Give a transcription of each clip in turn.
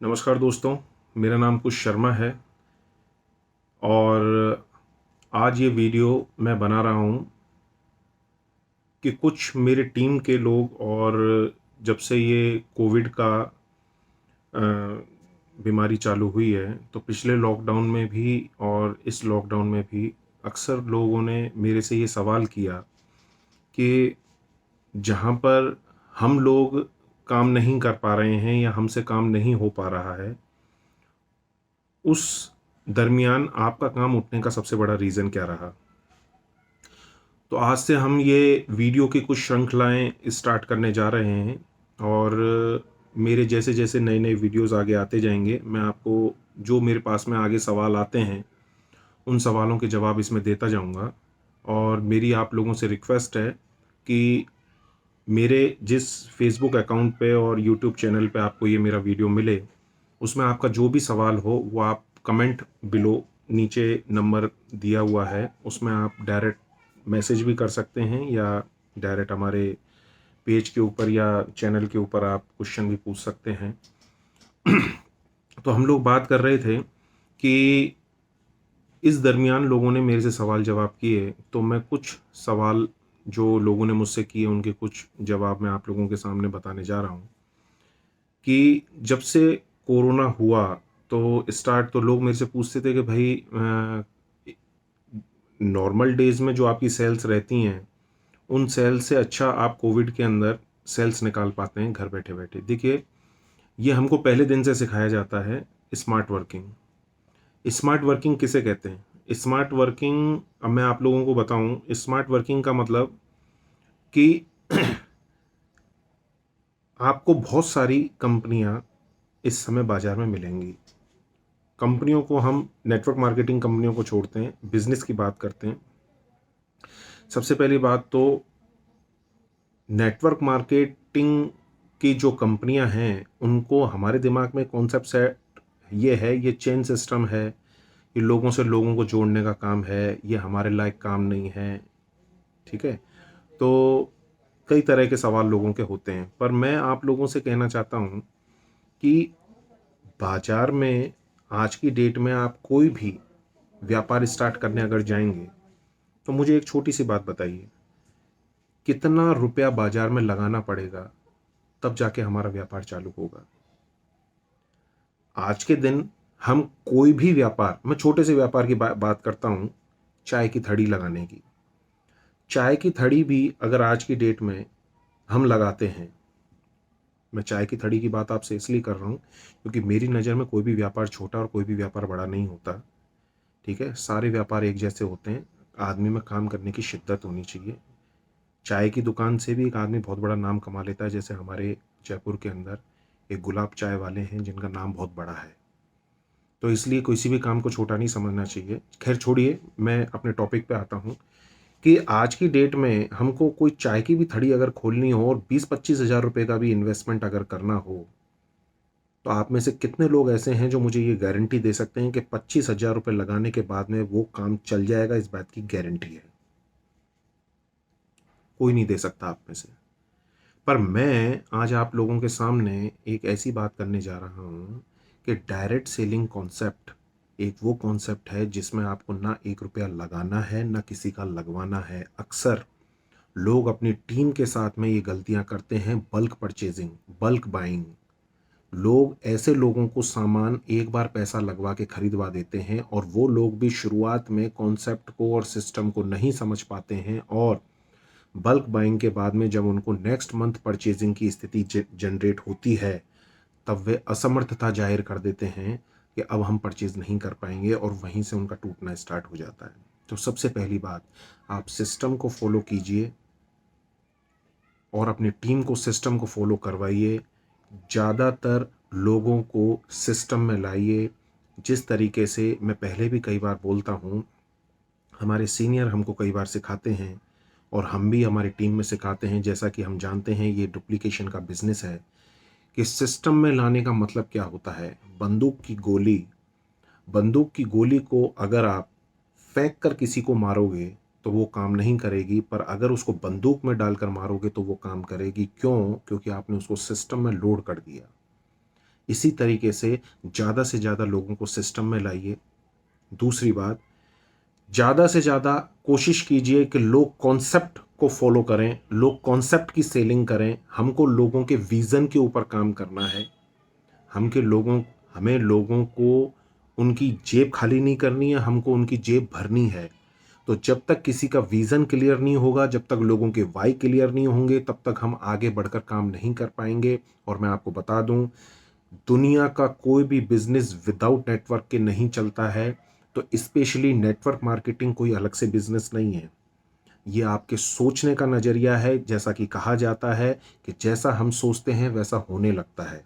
नमस्कार दोस्तों, मेरा नाम कुश शर्मा है और आज ये वीडियो मैं बना रहा हूँ कि कुछ मेरे टीम के लोग और जब से ये कोविड का अ, बीमारी चालू हुई है, तो पिछले लॉकडाउन में भी और इस लॉकडाउन में भी अक्सर लोगों ने मेरे से ये सवाल किया कि जहाँ पर हम लोग काम नहीं कर पा रहे हैं या हमसे काम नहीं हो पा रहा है, उस दरमियान आपका काम उठने का सबसे बड़ा रीज़न क्या रहा? तो आज से हम ये वीडियो की कुछ श्रृंखलाएँ स्टार्ट करने जा रहे हैं और मेरे जैसे-जैसे नए-नए वीडियोज़ आगे आते जाएँगे, मैं आपको जो मेरे पास में आगे सवाल आते हैं, उन सवालों के जवाब इसमें देता जाऊँगा। और मेरी आप लोगों से रिक्वेस्ट है कि मेरे जिस फ़ेसबुक अकाउंट पे और यूट्यूब चैनल पे आपको ये मेरा वीडियो मिले, उसमें आपका जो भी सवाल हो, वो आप कमेंट बिलो नीचे नंबर दिया हुआ है, उसमें आप डायरेक्ट मैसेज भी कर सकते हैं या डायरेक्ट हमारे पेज के ऊपर या चैनल के ऊपर आप क्वेश्चन भी पूछ सकते हैं। तो हम लोग बात कर रहे थे कि इस दरमियान लोगों ने मेरे से सवाल जवाब किए, तो मैं कुछ सवाल जो लोगों ने मुझसे किए, उनके कुछ जवाब मैं आप लोगों के सामने बताने जा रहा हूँ कि जब से कोरोना हुआ, तो स्टार्ट तो लोग मेरे से पूछते थे कि भाई नॉर्मल डेज़ में जो आपकी सेल्स रहती हैं, उन सेल्स से अच्छा आप कोविड के अंदर सेल्स निकाल पाते हैं घर बैठे-बैठे। देखिए, ये हमको पहले दिन से सिखाया जाता है स्मार्ट वर्किंग। स्मार्ट वर्किंग किसे कहते हैं? स्मार्ट वर्किंग अब मैं आप लोगों को बताऊँ, स्मार्ट वर्किंग का मतलब कि आपको बहुत सारी कंपनियाँ इस समय बाज़ार में मिलेंगी। कंपनियों को हम नेटवर्क मार्केटिंग कंपनियों को छोड़ते हैं, बिज़नेस की बात करते हैं। सबसे पहली बात तो नेटवर्क मार्केटिंग की जो कंपनियां हैं, उनको हमारे दिमाग में कॉन्सेप्ट सेट ये है, ये चेन सिस्टम है, ये लोगों से लोगों को जोड़ने का काम है, ये हमारे लायक काम नहीं है। ठीक है? तो कई तरह के सवाल लोगों के होते हैं, पर मैं आप लोगों से कहना चाहता हूँ कि बाजार में आज की डेट में आप कोई भी व्यापार स्टार्ट करने अगर जाएंगे, तो मुझे एक छोटी सी बात बताइए, कितना रुपया बाजार में लगाना पड़ेगा तब जाके हमारा व्यापार चालू होगा? आज के दिन हम कोई भी व्यापार, मैं छोटे से व्यापार की बात करता हूँ, चाय की थड़ी लगाने की। चाय की थड़ी भी अगर आज की डेट में हम लगाते हैं, मैं चाय की थड़ी की बात आपसे इसलिए कर रहा हूँ क्योंकि मेरी नज़र में कोई भी व्यापार छोटा और कोई भी व्यापार बड़ा नहीं होता। ठीक है? सारे व्यापार एक जैसे होते हैं। आदमी में काम करने की शिद्दत होनी चाहिए। चाय की दुकान से भी एक आदमी बहुत बड़ा नाम कमा लेता है, जैसे हमारे जयपुर के अंदर एक गुलाब चाय वाले हैं जिनका नाम बहुत बड़ा है। तो इसलिए किसी भी काम को छोटा नहीं समझना चाहिए। खैर छोड़िए, मैं अपने टॉपिक पे आता हूँ कि आज की डेट में हमको कोई चाय की भी थड़ी अगर खोलनी हो और 20-25 हज़ार रुपये का भी इन्वेस्टमेंट अगर करना हो, तो आप में से कितने लोग ऐसे हैं जो मुझे ये गारंटी दे सकते हैं कि 25 हज़ार रुपये लगाने के बाद में वो काम चल जाएगा? इस बात की गारंटी है। कोई नहीं दे सकता आप में से। पर मैं आज आप लोगों के सामने एक ऐसी बात करने जा रहा हूँ कि डायरेक्ट सेलिंग कॉन्सेप्ट एक वो कॉन्सेप्ट है जिसमें आपको ना 1 रुपया लगाना है, ना किसी का लगवाना है। अक्सर लोग अपनी टीम के साथ में ये गलतियां करते हैं, बल्क परचेजिंग, बल्क बाइंग। लोग ऐसे लोगों को सामान एक बार पैसा लगवा के खरीदवा देते हैं और वो लोग भी शुरुआत में कॉन्सेप्ट को और सिस्टम को नहीं समझ पाते हैं और बल्क बाइंग के बाद में जब उनको नेक्स्ट मंथ परचेजिंग की स्थिति जनरेट होती है, तब वे असमर्थता जाहिर कर देते हैं कि अब हम परचेज नहीं कर पाएंगे और वहीं से उनका टूटना स्टार्ट हो जाता है। तो सबसे पहली बात, आप सिस्टम को फॉलो कीजिए और अपनी टीम को सिस्टम को फॉलो करवाइए। ज़्यादातर लोगों को सिस्टम में लाइए। जिस तरीके से मैं पहले भी कई बार बोलता हूँ, हमारे सीनियर हमको कई बार सिखाते हैं और हम भी हमारी टीम में सिखाते हैं, जैसा कि हम जानते हैं ये डुप्लीकेशन का बिजनेस है, कि सिस्टम में लाने का मतलब क्या होता है। बंदूक की गोली को अगर आप फेंक कर किसी को मारोगे तो वो काम नहीं करेगी, पर अगर उसको बंदूक में डालकर मारोगे तो वो काम करेगी। क्यों? क्योंकि आपने उसको सिस्टम में लोड कर दिया। इसी तरीके से ज़्यादा लोगों को सिस्टम में लाइए। दूसरी बात, ज़्यादा से ज़्यादा कोशिश कीजिए कि लोग कॉन्सेप्ट को फॉलो करें, लोग कॉन्सेप्ट की सेलिंग करें। हमको लोगों के विज़न के ऊपर काम करना है। हमें लोगों को उनकी जेब खाली नहीं करनी है, हमको उनकी जेब भरनी है। तो जब तक किसी का विज़न क्लियर नहीं होगा, जब तक लोगों के वाई क्लियर नहीं होंगे, तब तक हम आगे बढ़कर काम नहीं कर पाएंगे। और मैं आपको बता दूं, दुनिया का कोई भी बिजनेस विदाउट नेटवर्क के नहीं चलता है। तो स्पेशली नेटवर्क मार्केटिंग कोई अलग से बिजनेस नहीं है, ये आपके सोचने का नज़रिया है। जैसा कि कहा जाता है कि जैसा हम सोचते हैं वैसा होने लगता है।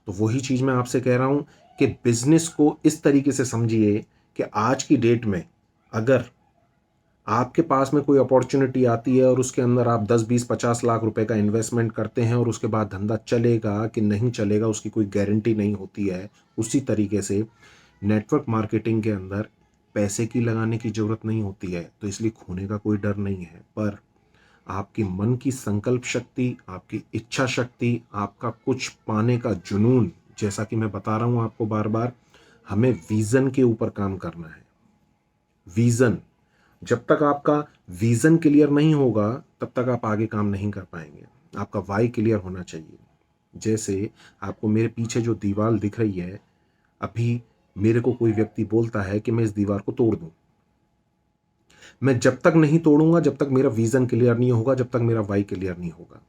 तो वही चीज़ मैं आपसे कह रहा हूं कि बिजनेस को इस तरीके से समझिए कि आज की डेट में अगर आपके पास में कोई अपॉर्चुनिटी आती है और उसके अंदर आप 10, 20, 50 लाख रुपए का इन्वेस्टमेंट करते हैं और उसके बाद धंधा चलेगा कि नहीं चलेगा उसकी कोई गारंटी नहीं होती है। उसी तरीके से नेटवर्क मार्केटिंग के अंदर पैसे की लगाने की ज़रूरत नहीं होती है, तो इसलिए खोने का कोई डर नहीं है। पर आपकी मन की संकल्प शक्ति, आपकी इच्छा शक्ति, आपका कुछ पाने का जुनून, जैसा कि मैं बता रहा हूँ आपको बार बार, हमें विज़न के ऊपर काम करना है। विज़न, जब तक आपका विज़न क्लियर नहीं होगा तब तक आप आगे काम नहीं कर पाएंगे। आपका वाई क्लियर होना चाहिए। जैसे आपको मेरे पीछे जो दीवार दिख रही है, अभी मेरे को कोई व्यक्ति बोलता है कि मैं इस दीवार को तोड़ दूं, मैं जब तक नहीं तोड़ूंगा, जब तक मेरा विज़न क्लियर नहीं होगा, जब तक मेरा वाई क्लियर नहीं होगा,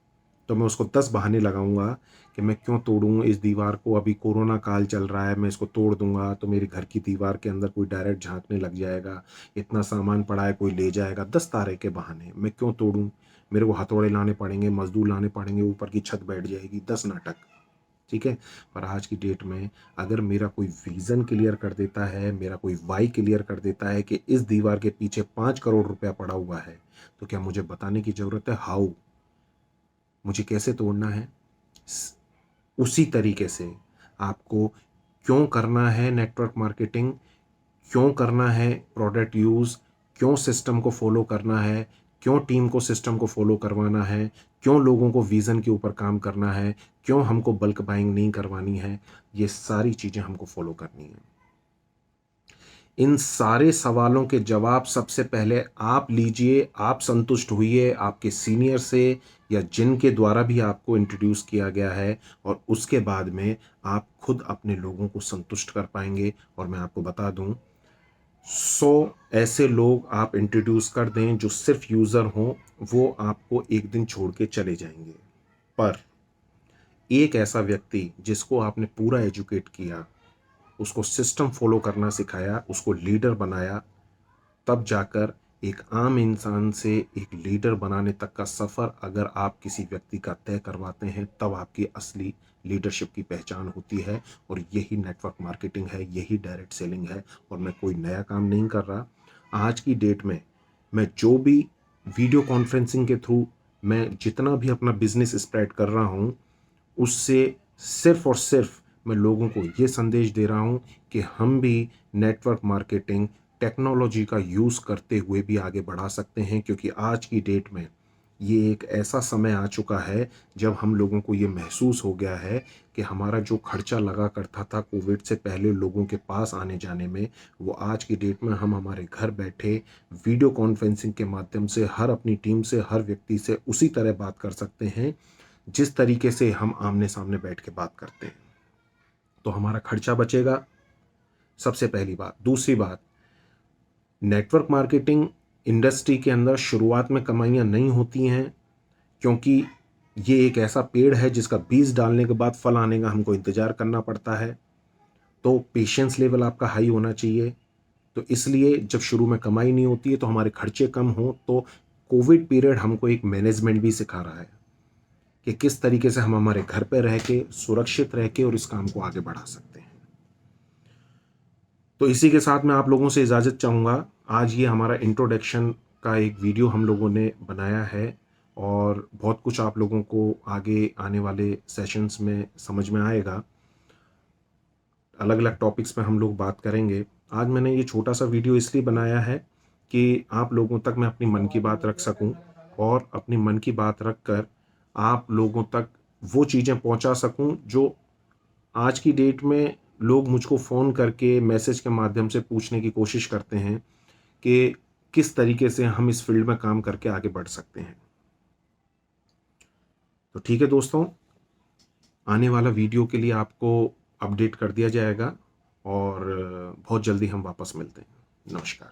तो मैं उसको 10 बहाने लगाऊंगा कि मैं क्यों तोड़ूं इस दीवार को। अभी कोरोना काल चल रहा है, मैं इसको तोड़ दूंगा तो मेरे घर की दीवार के अंदर कोई डायरेक्ट झांकने लग जाएगा, इतना सामान पड़ा है कोई ले जाएगा। 10 तारे के बहाने, मैं क्यों तोड़ूं, मेरे को हथौड़े लाने पड़ेंगे, मजदूर लाने पड़ेंगे, ऊपर की छत बैठ जाएगी, 10 नाटक। ठीक है। पर आज की डेट में अगर मेरा कोई विज़न क्लियर कर देता है, मेरा कोई वाई क्लियर कर देता है कि इस दीवार के पीछे 5 करोड़ रुपया पड़ा हुआ है, तो क्या मुझे बताने की ज़रूरत है हाउ, मुझे कैसे तोड़ना है। उसी तरीके से आपको क्यों करना है नेटवर्क मार्केटिंग, क्यों करना है प्रोडक्ट यूज़, क्यों सिस्टम को फॉलो करना है, क्यों टीम को सिस्टम को फॉलो करवाना है, क्यों लोगों को विज़न के ऊपर काम करना है, क्यों हमको बल्क बाइंग नहीं करवानी है, ये सारी चीज़ें हमको फॉलो करनी है। इन सारे सवालों के जवाब सबसे पहले आप लीजिए, आप संतुष्ट होइए आपके सीनियर से या जिनके द्वारा भी आपको इंट्रोड्यूस किया गया है, और उसके बाद में आप खुद अपने लोगों को संतुष्ट कर पाएंगे। और मैं आपको बता दूं, 100 ऐसे लोग आप इंट्रोड्यूस कर दें जो सिर्फ यूज़र हों, वो आपको एक दिन छोड़ के चले जाएंगे। पर एक ऐसा व्यक्ति जिसको आपने पूरा एजुकेट किया, उसको सिस्टम फॉलो करना सिखाया, उसको लीडर बनाया, तब जाकर एक आम इंसान से एक लीडर बनाने तक का सफ़र अगर आप किसी व्यक्ति का तय करवाते हैं, तब आपकी असली लीडरशिप की पहचान होती है। और यही नेटवर्क मार्केटिंग है, यही डायरेक्ट सेलिंग है। और मैं कोई नया काम नहीं कर रहा। आज की डेट में मैं जो भी वीडियो कॉन्फ्रेंसिंग के थ्रू मैं जितना भी अपना बिजनेस स्प्रेड कर रहा हूँ, उससे सिर्फ और सिर्फ मैं लोगों को ये संदेश दे रहा हूँ कि हम भी नेटवर्क मार्केटिंग टेक्नोलॉजी का यूज़ करते हुए भी आगे बढ़ा सकते हैं। क्योंकि आज की डेट में ये एक ऐसा समय आ चुका है जब हम लोगों को ये महसूस हो गया है कि हमारा जो खर्चा लगा करता था कोविड से पहले लोगों के पास आने जाने में, वो आज की डेट में हम हमारे घर बैठे वीडियो कॉन्फ्रेंसिंग के माध्यम से हर अपनी टीम से, हर व्यक्ति से उसी तरह बात कर सकते हैं जिस तरीके से हम आमने सामने बैठ के बात करते हैं। तो हमारा खर्चा बचेगा, सबसे पहली बात। दूसरी बात, नेटवर्क मार्केटिंग इंडस्ट्री के अंदर शुरुआत में कमाइयाँ नहीं होती हैं, क्योंकि ये एक ऐसा पेड़ है जिसका बीज डालने के बाद फल आने का हमको इंतज़ार करना पड़ता है। तो पेशेंस लेवल आपका हाई होना चाहिए। तो इसलिए जब शुरू में कमाई नहीं होती है तो हमारे खर्चे कम हों। तो कोविड पीरियड हमको एक मैनेजमेंट भी सिखा रहा है कि किस तरीके से हम हमारे घर पे रह के सुरक्षित रह के और इस काम को आगे बढ़ा सकते हैं। तो इसी के साथ मैं आप लोगों से इजाज़त चाहूँगा। आज ये हमारा इंट्रोडक्शन का एक वीडियो हम लोगों ने बनाया है, और बहुत कुछ आप लोगों को आगे आने वाले सेशंस में समझ में आएगा। अलग अलग टॉपिक्स पे हम लोग बात करेंगे। आज मैंने ये छोटा सा वीडियो इसलिए बनाया है कि आप लोगों तक मैं अपनी मन की बात रख सकूं, और अपनी मन की बात रख कर आप लोगों तक वो चीज़ें पहुंचा सकूं जो आज की डेट में लोग मुझको फ़ोन करके मैसेज के माध्यम से पूछने की कोशिश करते हैं कि किस तरीके से हम इस फील्ड में काम करके आगे बढ़ सकते हैं। तो ठीक है दोस्तों, आने वाला वीडियो के लिए आपको अपडेट कर दिया जाएगा और बहुत जल्दी हम वापस मिलते हैं। नमस्कार।